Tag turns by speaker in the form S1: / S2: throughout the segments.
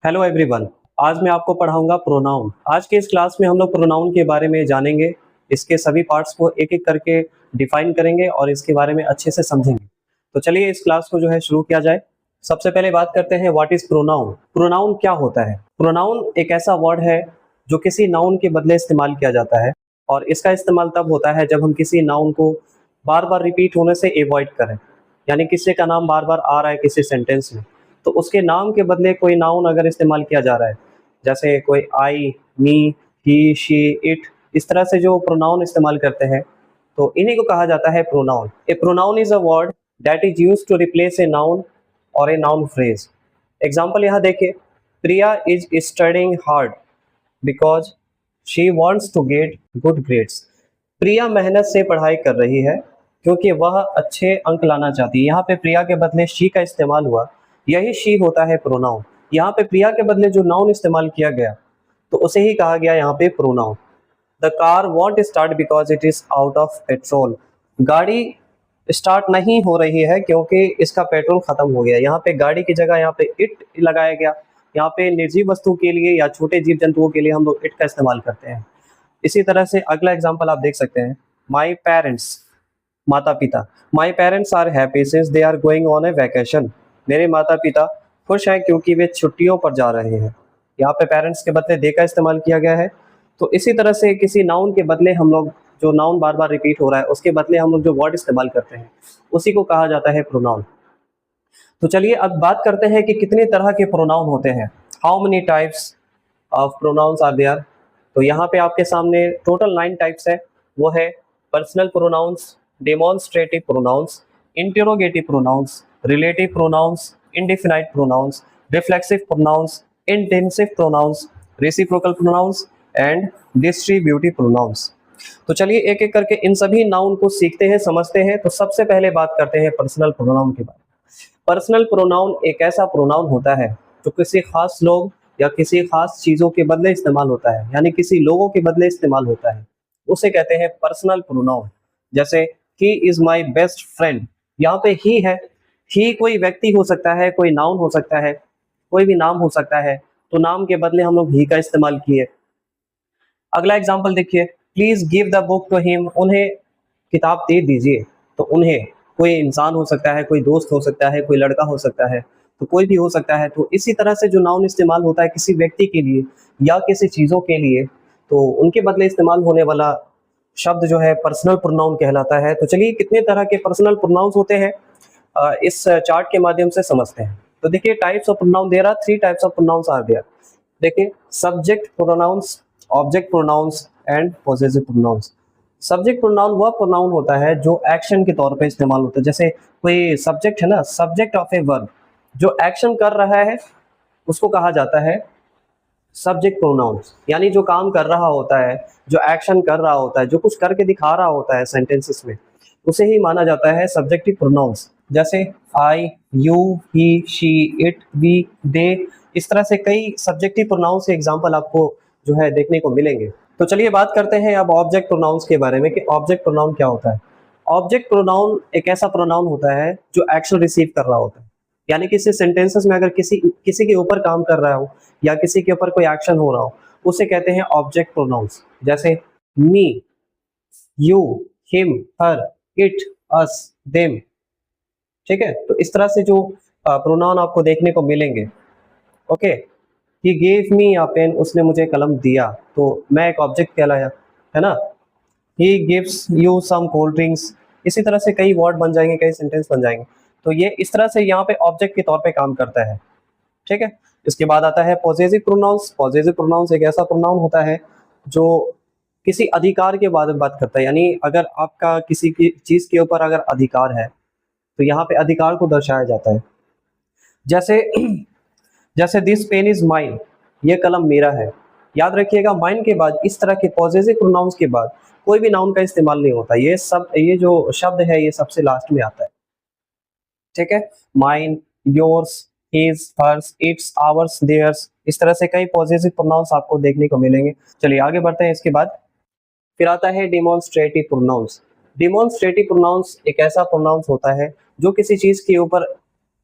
S1: Hello everyone. आज मैं आपको पढ़ाऊंगा प्रोनाउन। आज के इस क्लास में हम लोग प्रोनाउन के बारे में जानेंगे। इसके सभी पार्ट्स को एक एक करके डिफाइन करेंगे और इसके बारे में अच्छे से समझेंगे। तो चलिए इस क्लास को जो है शुरू किया जाए। सबसे पहले बात करते हैं व्हाट इज प्रोनाउन। प्रोनाउन क्या होता है? प्रोनाउन एक ऐसा वर्ड है जो किसी नाउन के बदले इस्तेमाल किया जाता है और इसका इस्तेमाल तब होता है जब हम किसी नाउन को बार बार रिपीट होने से एवॉइड करें। यानी किसी का नाम बार बार आ रहा है किसी सेंटेंस में, तो उसके नाम के बदले कोई नाउन अगर इस्तेमाल किया जा रहा है, जैसे कोई आई, मी, ही, शी, इट, इस तरह से जो प्रोनाउन इस्तेमाल करते हैं तो इन्हीं को कहा जाता है pronoun. A pronoun is a word that is used to replace a noun और ए नाउन फ्रेज। एग्जाम्पल यहाँ देखिए, Priya is studying hard because she wants to get good grades. Priya मेहनत से पढ़ाई कर रही है क्योंकि वह अच्छे अंक लाना चाहती है। यहाँ पे प्रिया के बदले शी का इस्तेमाल हुआ, यही शी होता है प्रोनाउन। यहाँ पे प्रिया के बदले जो नाउन इस्तेमाल किया गया तो उसे ही कहा गया यहाँ पे pronoun. The car want start because it is out of petrol. गाड़ी स्टार्ट नहीं हो रही है क्योंकि इसका पेट्रोल खत्म हो गया। यहाँ पे गाड़ी की जगह यहाँ पे इट लगाया गया। यहाँ पे निर्जीव वस्तु के लिए या छोटे जीव जंतुओं के लिए हम लोग इट का इस्तेमाल करते हैं। इसी तरह से अगला एग्जाम्पल आप देख सकते हैं, माई पेरेंट्स, माता पिता। My parents are happy since they are going on a vacation. मेरे माता पिता खुश हैं क्योंकि वे छुट्टियों पर जा रहे हैं। यहाँ पे पेरेंट्स के बदले दे का इस्तेमाल किया गया है। तो इसी तरह से किसी नाउन के बदले हम लोग, जो नाउन बार बार रिपीट हो रहा है उसके बदले हम लोग जो वर्ड इस्तेमाल करते हैं उसी को कहा जाता है प्रोनाउन। तो चलिए अब बात करते हैं कि कितने तरह के प्रोनाउन होते हैं। How many types of pronouns are there. तो यहाँ पे आपके सामने टोटल 9 टाइप्स है। वो है personal pronouns, demonstrative pronouns, interrogative pronouns, relative pronouns, indefinite pronouns, reflexive pronouns, intensive pronouns, reciprocal pronouns and distributive pronouns. तो चलिए एक एक करके इन सभी नाउन को सीखते हैं, समझते हैं। तो सबसे पहले बात करते हैं पर्सनल प्रोनाउन के बारे में। पर्सनल प्रोनाउन एक ऐसा प्रोनाउन होता है जो किसी खास लोग या किसी खास चीजों के बदले इस्तेमाल होता है, यानी किसी लोगों के बदले इस्तेमाल होता है, उसे कहते हैं पर्सनल प्रोनाउन। जैसे he is my best friend, यहाँ पे ही है। ही कोई व्यक्ति हो सकता है, कोई नाउन हो सकता है, कोई भी नाम हो सकता है, तो नाम के बदले हम लोग ही का इस्तेमाल किए। अगला एग्जाम्पल देखिए, please give the book to him, उन्हें किताब दे दीजिए। तो उन्हें कोई इंसान हो सकता है, कोई दोस्त हो सकता है, कोई लड़का हो सकता है, तो कोई भी हो सकता है। तो इसी तरह से जो नाउन इस्तेमाल होता है किसी व्यक्ति के लिए या किसी चीज़ों के लिए, तो उनके बदले इस्तेमाल होने वाला शब्द जो है पर्सनल प्रोनाउन कहलाता है। तो चलिए कितने तरह के पर्सनल प्रोनाउंस होते हैं इस चार्ट के माध्यम से समझते हैं। तो देखिए, types of pronoun, there are 3 types of pronouns are there. देखिए, subject pronouns, object pronouns and possessive pronouns. Subject pronoun वह प्रोनाउन होता है जो एक्शन के तौर पे इस्तेमाल होता है। जैसे कोई सब्जेक्ट है ना, सब्जेक्ट ऑफ ए वर्ब, जो एक्शन कर रहा है उसको कहा जाता है सब्जेक्ट प्रोनाउंस। यानी जो काम कर रहा होता है, जो एक्शन कर रहा होता है, जो कुछ करके दिखा रहा होता है सेंटेंसेस में, उसे ही माना जाता है सब्जेक्टिव प्रोनाउंस। जैसे I, you, he, she, it, we, they, इस तरह से कई सब्जेक्टिव प्रोनाउंस के एग्जाम्पल आपको जो है देखने को मिलेंगे। तो चलिए बात करते हैं अब ऑब्जेक्ट प्रोनाउंस के बारे में कि ऑब्जेक्ट प्रोनाउन क्या होता है। ऑब्जेक्ट प्रोनाउन एक ऐसा प्रोनाउन होता है जो एक्शन रिसीव कर रहा होता है। यानी किसी सेंटेंसेस में अगर किसी किसी के ऊपर काम कर रहा हो या किसी के ऊपर कोई एक्शन हो रहा हो, उसे कहते हैं ऑब्जेक्ट प्रोनाउंस। जैसे me, you, him, her, it, us, them. ठीक है, तो इस तरह से जो प्रोनाउन आपको देखने को मिलेंगे। Okay, he gave me a pen, उसने मुझे कलम दिया, तो मैं एक ऑब्जेक्ट कहलाया, है ना। He gives you some cold drinks. इसी तरह से कई वर्ड बन जाएंगे, कई सेंटेंस बन जाएंगे। तो ये इस तरह से यहाँ पे ऑब्जेक्ट के तौर पे काम करता है। ठीक है, इसके बाद आता है पॉसेसिव प्रोनाउंस। पॉसेसिव प्रोनाउंस एक ऐसा प्रोनाउन होता है जो किसी अधिकार के बारे में बात करता है। यानी अगर आपका किसी की चीज के ऊपर अगर अधिकार है तो यहाँ पे अधिकार को दर्शाया जाता है। जैसे जैसे दिस पेन इज माइन, ये कलम मेरा है। याद रखिएगा, माइन के बाद इस तरह के पॉसेसिव प्रोनाउंस के बाद कोई भी नाउन का इस्तेमाल नहीं होता। ये जो शब्द है ये सबसे लास्ट में आता है। ठीक है, mine, yours, his, hers, its, ours, theirs, इस तरह से कई पॉसेसिव प्रोनाउंस आपको देखने को मिलेंगे। चलिए आगे बढ़ते हैं। इसके बाद फिर आता है डेमोन्स्ट्रेटिव प्रोनाउंस। डेमोन्स्ट्रेटिव प्रोनाउंस एक ऐसा प्रोनाउंस होता है जो किसी चीज के ऊपर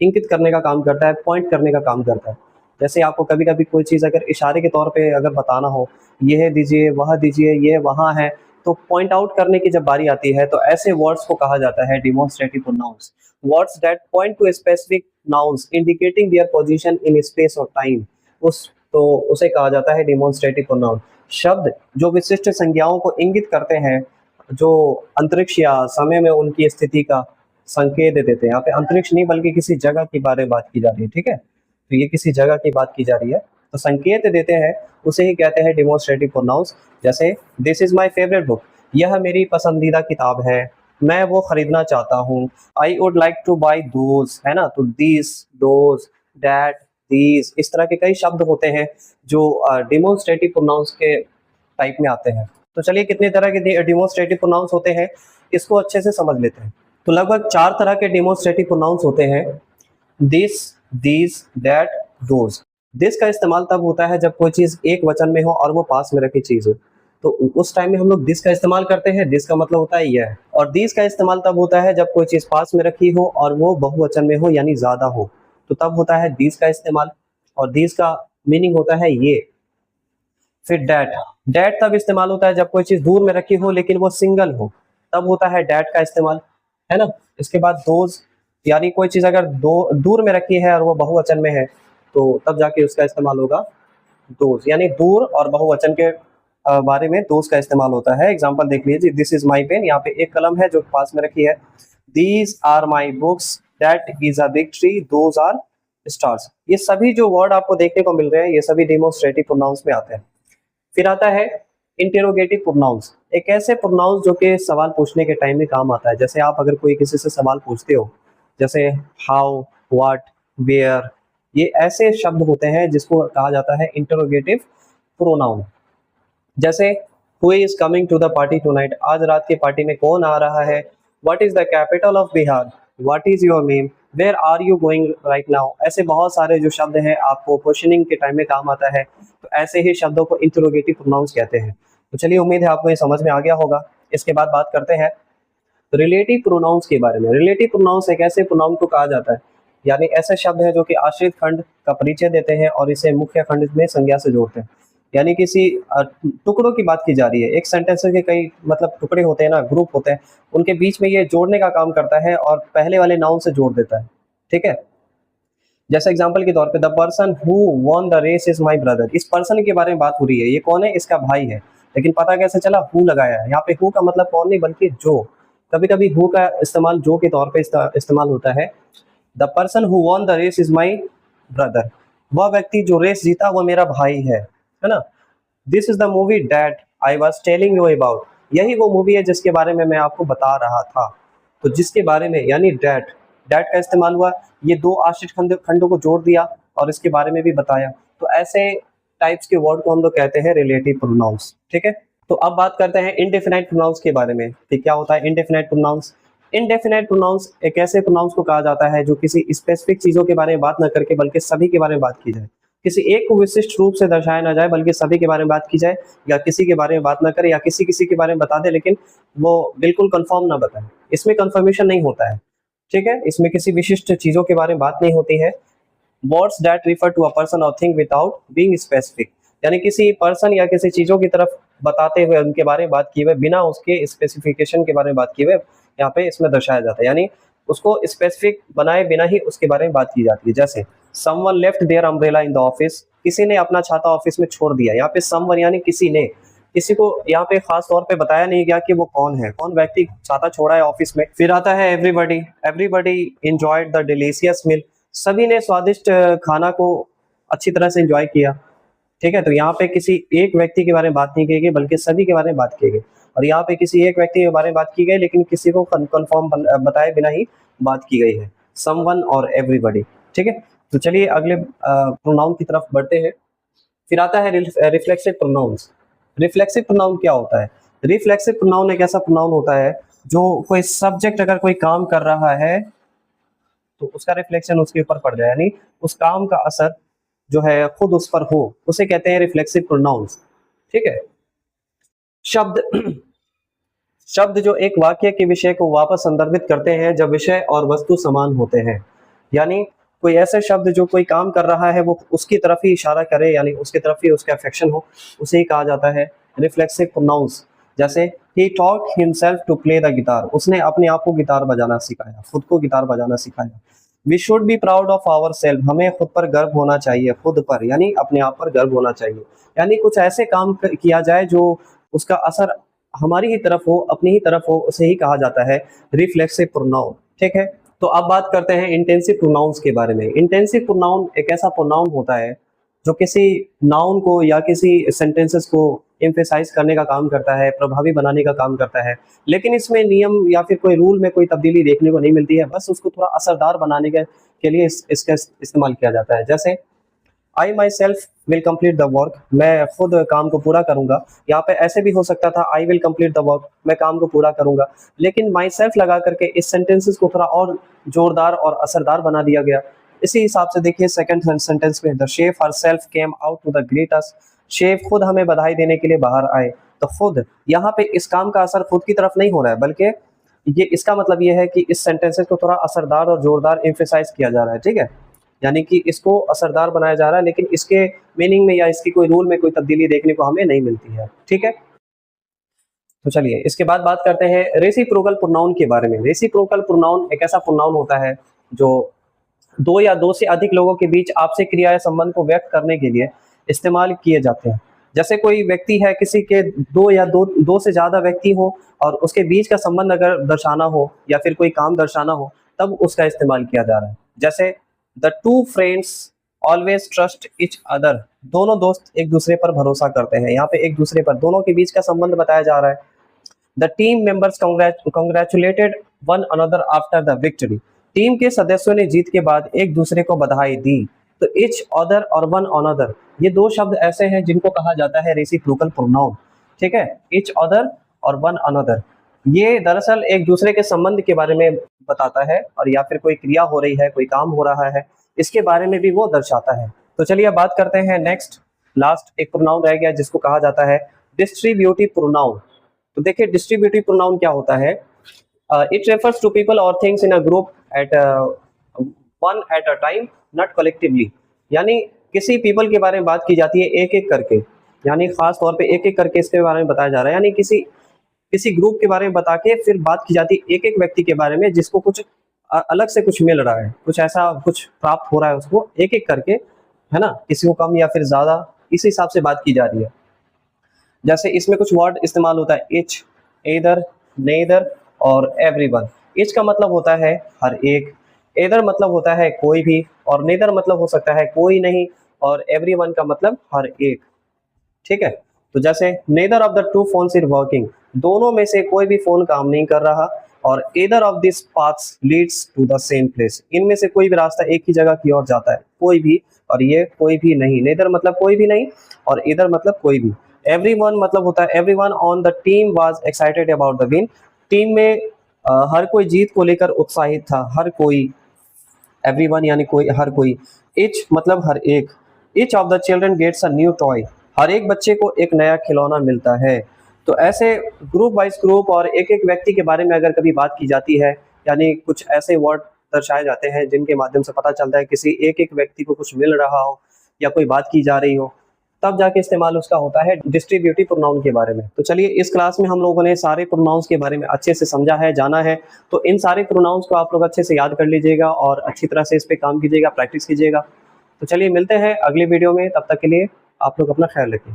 S1: इंगित करने का काम करता है, पॉइंट करने का काम करता है। जैसे आपको कभी कभी कोई चीज़ अगर इशारे के तौर पे अगर बताना हो, यह दीजिए, वह दीजिए, ये वहाँ है, तो पॉइंट आउट करने की जब बारी आती है तो ऐसे वर्ड्स को कहा जाता है demonstrative pronounce. Words that point two specific nouns indicating their position in space और टाइम, उस तो उसे कहा जाता है डिमॉन्स्ट्रेटिव प्रोनाउन। शब्द जो विशिष्ट संज्ञाओं को इंगित करते हैं, जो अंतरिक्ष या समय में उनकी स्थिति का संकेत दे देते हैं। यहाँ पे अंतरिक्ष नहीं बल्कि किसी जगह के बारे में बात की जा रही है, ठीक है, तो ये किसी जगह की बात की जा रही है, तो संकेत देते हैं, उसे ही कहते हैं डिमॉन्स्ट्रेटिव प्रोनाउंस। जैसे this is my favourite book, यह मेरी पसंदीदा किताब है, मैं वो खरीदना चाहता हूँ, I would like two by those, है ना, तो दिस, दोज, दैट, दीज, इस तरह के कई शब्द होते हैं जो डिमॉन्स्ट्रेटिव प्रोनाउंस के टाइप में आते हैं। तो चलिए कितने तरह के डिमॉन्स्ट्रेटिव प्रोनाउंस होते हैं इसको अच्छे से समझ लेते हैं। तो लगभग 4 तरह के डिमॉन्स्ट्रेटिव प्रोनाउंस होते हैं। This, these, that, those. This का इस्तेमाल तब होता है जब कोई चीज एक वचन में हो और वो पास में रखी चीज हो, तो उस टाइम में हम लोग दिस का इस्तेमाल करते हैं। दिस का मतलब होता है यह। और दीज का इस्तेमाल तब होता है जब कोई चीज पास में रखी हो और वो बहुवचन में हो यानी ज्यादा हो, तो तब होता है दीज का इस्तेमाल। और दीज का मीनिंग होता है ये। फिर डैट, डैट तब इस्तेमाल होता है जब कोई चीज दूर में रखी हो लेकिन वो सिंगल हो, तब होता है डैट का इस्तेमाल, है ना। इसके बाद दोज, यानी कोई चीज अगर दूर में रखी है और वो बहुवचन में है तो तब जाके उसका इस्तेमाल होगा दोज, यानी दूर और बहुवचन के बारे में दोज का इस्तेमाल होता है। एग्जांपल देख लीजिए, दिस इज माई पेन, यहाँ पे एक कलम है जो पास में रखी है। These are my books, that is a big tree, those are stars. ये सभी जो वर्ड आपको देखने को मिल रहे हैं ये सभी डिमॉन्स्ट्रेटिव प्रोनाउंस में आते हैं। फिर आता है इंटेरोगेटिव प्रोनाउंस, एक ऐसे प्रोनाउंस जो कि सवाल पूछने के टाइम में काम आता है। जैसे आप अगर कोई किसी से सवाल पूछते हो, जैसे हाउ, व्हाट, वेयर, ये ऐसे शब्द होते हैं जिसको कहा जाता है इंटेरोगेटिव प्रोनाउन। जैसे who is coming to the party tonight, आज रात की पार्टी में कौन आ रहा है। What is the capital of Bihar, what is your name, where are you going right now. ऐसे बहुत सारे जो शब्द हैं आपको क्वेश्चनिंग के टाइम में काम आता है, तो ऐसे ही शब्दों को इंटेरोगेटिव प्रोनाउंस कहते हैं। तो चलिए उम्मीद है आपको ये समझ में आ गया होगा। इसके बाद बात करते हैं रिलेटिव प्रोनाउंस के बारे में। रिलेटिव प्रोनाउंस एक ऐसे प्रोनाउन को कहा जाता है, यानी ऐसे शब्द है जो कि आश्रित खंड का परिचय देते हैं और इसे मुख्य खंड में संज्ञा से जोड़ते हैं। यानी किसी टुकड़ों की बात की जा रही है, एक सेंटेंस के कई मतलब टुकड़े होते हैं ना, ग्रुप होते हैं, उनके बीच में ये जोड़ने का काम करता है और पहले वाले नाउन से जोड़ देता है, ठीक है। जैसे एग्जांपल के तौर पे the person who won the race is my brother, इस पर्सन के बारे में बात हो रही है, ये कौन है, इसका भाई है, लेकिन पता कैसे चला, हु लगाया है। यहाँ पे हु का मतलब कौन नहीं बल्कि जो। कभी कभी हु का इस्तेमाल जो के तौर पे इस्तेमाल होता है। The person who won the race is my brother, वह व्यक्ति जो रेस जीता वो मेरा भाई है ना। This is the movie that I was telling you about, यही वो मूवी है जिसके बारे में मैं आपको बता रहा था। तो जिसके बारे में यानी डैट, डैट का इस्तेमाल हुआ, ये दो आश्रित खंडों को जोड़ दिया और इसके बारे में भी बताया। तो ऐसे टाइप्स के वर्ड को हम लोग कहते हैं रिलेटिव प्रोनाउंस, ठीक है। तो अब बात करते हैं इंडेफिनाइट प्रोनाउंस के बारे में कि क्या होता है इंडेफिनाइट प्रोनाउंस। इंडेफिनाइट प्रोनाउंस एक ऐसे प्रोनाउंस को कहा जाता है जो किसी स्पेसिफिक चीजों के बारे में बात न करके बल्कि सभी के बारे में बात की जाए। किसी एक को विशिष्ट रूप से दर्शाया ना जाए बल्कि सभी के बारे में बात की जाए, या किसी के बारे में बात ना करे या किसी किसी के बारे में बता दे लेकिन वो बिल्कुल कंफर्म ना बताए, इसमें कंफर्मेशन नहीं होता है, ठीक है। इसमें किसी विशिष्ट चीजों के बारे में बात नहीं होती है। Words that refer to a person और थिंग विदाउट बीइंग स्पेसिफिक, यानी किसी पर्सन या किसी चीजों की तरफ बताते हुए उनके बारे में बात किए हुए बिना उसके स्पेसिफिकेशन के बारे में बात किए हुए यहाँ पे इसमें दर्शाया जाता है, यानी उसको स्पेसिफिक बनाए बिना ही उसके बारे में बात की जाती है। जैसे someone left their umbrella in the office, किसी ने अपना छाता ऑफिस में छोड़ दिया। यहाँ पे समवन यानी किसी ने, किसी को यहाँ पे खास तौर पे बताया नहीं गया कि वो कौन है, कौन व्यक्ति छाता छोड़ा है ऑफिस में। फिर आता है everybody, everybody enjoyed the delicious meal, सभी ने स्वादिष्ट खाना को अच्छी तरह से एंजॉय किया, ठीक है। तो यहाँ पे किसी एक व्यक्ति के बारे में बात नहीं की गई बल्कि सभी के बारे में बात की गई। और यहाँ पे किसी एक व्यक्ति के बारे में बात की गई लेकिन किसी को कंफर्म बताए बिना ही बात की गई है, समवन और एवरीबॉडी, ठीक है। तो चलिए अगले प्रोनाउन की तरफ बढ़ते हैं। फिर आता है रिफ्लेक्सिव प्रोनाउंस। रिफ्लेक्सिव प्रोनाउन क्या होता है? रिफ्लेक्सिव प्रोनाउन एक ऐसा प्रोनाउन होता है जो कोई सब्जेक्ट अगर कोई काम कर रहा है तो उसका रिफ्लेक्शन उसके ऊपर पड़ जाए, यानी उस काम का असर जो है खुद उस पर हो, उसे कहते हैं रिफ्लेक्सिव प्रोनाउंस, ठीक है। शब्द शब्द जो एक वाक्य के विषय को वापस संदर्भित करते हैं जब विषय और वस्तु समान होते हैं, यानी कोई ऐसा शब्द जो कोई काम कर रहा है वो उसकी तरफ ही इशारा करे, यानी उसकी तरफ ही उसका अफेक्शन हो, उसे ही कहा जाता है रिफ्लेक्सिव प्रोनाउंस। जैसे he taught himself to play the guitar, उसने अपने आप को गिटार बजाना सिखाया, खुद को गिटार बजाना सिखाया। We should be proud of our self, हमें खुद पर गर्व होना चाहिए, खुद पर यानी अपने आप पर गर्व होना चाहिए। यानी कुछ ऐसे काम किया जाए जो उसका असर हमारी ही तरफ हो, अपनी ही तरफ हो, उसे ही कहा जाता है रिफ्लेक्सिव प्रोनाउन। ठीक है, तो अब बात करते हैं इंटेंसिव प्रोनाउंस के बारे में। इंटेंसिव प्रोनाउन एक ऐसा प्रोनाउन होता है जो किसी नाउन को या किसी सेंटेंसेस को एम्फेसाइज करने का काम करता है, प्रभावी बनाने का काम करता है, लेकिन इसमें नियम या फिर कोई रूल में कोई तब्दीली देखने को नहीं मिलती है, बस उसको थोड़ा असरदार बनाने के लिए इसका इस्तेमाल किया जाता है। जैसे I myself will complete the work, मैं खुद काम को पूरा करूंगा। यहाँ पे ऐसे भी हो सकता था I will complete the work, मैं काम को पूरा करूंगा, लेकिन माई सेल्फ लगा करके इस सेंटेंसेस को थोड़ा और जोरदार और असरदार बना दिया गया। इसी हिसाब से देखिए सेकंड सेंटेंस में the chef herself came out to the greet us, chef खुद हमें बधाई देने के लिए बाहर आए। तो खुद यहाँ पे इस काम का असर खुद की तरफ नहीं हो रहा है, बल्कि ये इसका मतलब ये है कि इस सेंटेंसेस को थोड़ा असरदार और जोरदार एम्फेसाइज किया जा रहा है। ठीक है, यानी कि इसको असरदार बनाया जा रहा है, लेकिन इसके मीनिंग में या इसकी कोई रूल में कोई तब्दीली देखने को हमें नहीं मिलती है। ठीक है, तो चलिए इसके बाद बात करते हैं रेसिप्रोकल प्रोनाउन के बारे में। रेसिप्रोकल प्रोनाउन एक ऐसा प्रोनाउन होता है जो दो या दो से अधिक लोगों के बीच आपसे क्रिया या संबंध को व्यक्त करने के लिए इस्तेमाल किए जाते हैं। जैसे कोई व्यक्ति है, किसी के दो से ज्यादा व्यक्ति हो और उसके बीच का संबंध अगर दर्शाना हो या फिर कोई काम दर्शाना हो, तब उसका इस्तेमाल किया जा रहा है। जैसे the two friends always trust each other, दोनों दोस्त एक दूसरे पर भरोसा करते हैं। यहाँ पे एक दूसरे पर, दोनों के बीच का संबंध बताया जा रहा है। The team members congratulated one another after the victory, team के सदस्यों ने जीत के बाद एक दूसरे को बधाई दी। तो इच अदर और वन अनदर, ये दो शब्द ऐसे हैं जिनको कहा जाता है रेसिप्रोकल प्रोनाउन। ठीक है, इच अदर और वन अनदर, ये दरअसल एक दूसरे के संबंध के बारे में बताता है, और या फिर कोई क्रिया हो रही है, कोई काम हो रहा है, इसके बारे में भी वो दर्शाता है। तो चलिए अब बात करते हैं नेक्स्ट, लास्ट एक प्रोनाउन रह गया जिसको कहा जाता है डिस्ट्रीब्यूटिव प्रोनाउन। तो देखिए डिस्ट्रीब्यूटिव प्रोनाउन क्या होता है। इट रेफर्स टू पीपल और things in a group at one at a time, not collectively. यानी किसी पीपल के बारे में बात की जाती है एक एक करके, यानी खास तौर पे एक एक करके इसके बारे में बताया जा रहा है। यानी किसी ग्रुप के बारे में बता के फिर बात की जाती है एक एक व्यक्ति के बारे में जिसको कुछ अलग से कुछ मिल रहा है, कुछ ऐसा कुछ प्राप्त हो रहा है उसको, एक एक करके, है ना, किसी को कम या फिर ज्यादा, इस हिसाब से बात की जा रही है। जैसे इसमें कुछ वर्ड इस्तेमाल होता है इच, एदर, नेदर और एवरीवन। इच का मतलब होता है हर एक, एदर मतलब होता है कोई भी, और नेदर मतलब हो सकता है कोई नहीं, और एवरीवन का मतलब हर एक। ठीक है, तो जैसे neither of the two phones is working, दोनों में से कोई भी फोन काम नहीं कर रहा, और either of this paths leads to the same place, इनमें से कोई भी रास्ता एक ही जगह की ओर जाता है, कोई भी, और ये कोई भी नहीं। नेदर मतलब कोई भी नहीं और एदर मतलब कोई भी। एवरीवन मतलब होता है everyone on the team was excited about the win, team में हर कोई जीत को लेकर उत्साहित था, हर कोई, एवरीवन यानी कोई, हर कोई। इच मतलब हर एक, each of the children gets a new toy, हर एक बच्चे को एक नया खिलौना मिलता है। तो ऐसे ग्रुप वाइज ग्रुप और एक एक व्यक्ति के बारे में अगर कभी बात की जाती है, यानी कुछ ऐसे वर्ड दर्शाए जाते हैं जिनके माध्यम से पता चलता है किसी एक एक व्यक्ति को कुछ मिल रहा हो या कोई बात की जा रही हो, तब जाके इस्तेमाल उसका होता है डिस्ट्रीब्यूटिव प्रोनाउन के बारे में। तो चलिए इस क्लास में हम लोगों ने सारे प्रोनाउंस के बारे में अच्छे से समझा है, जाना है। तो इन सारे प्रोनाउंस को आप लोग अच्छे से याद कर लीजिएगा और अच्छी तरह से इस पे काम कीजिएगा, प्रैक्टिस कीजिएगा। तो चलिए मिलते हैं अगली वीडियो में, तब तक के लिए आप लोग अपना ख्याल रखें।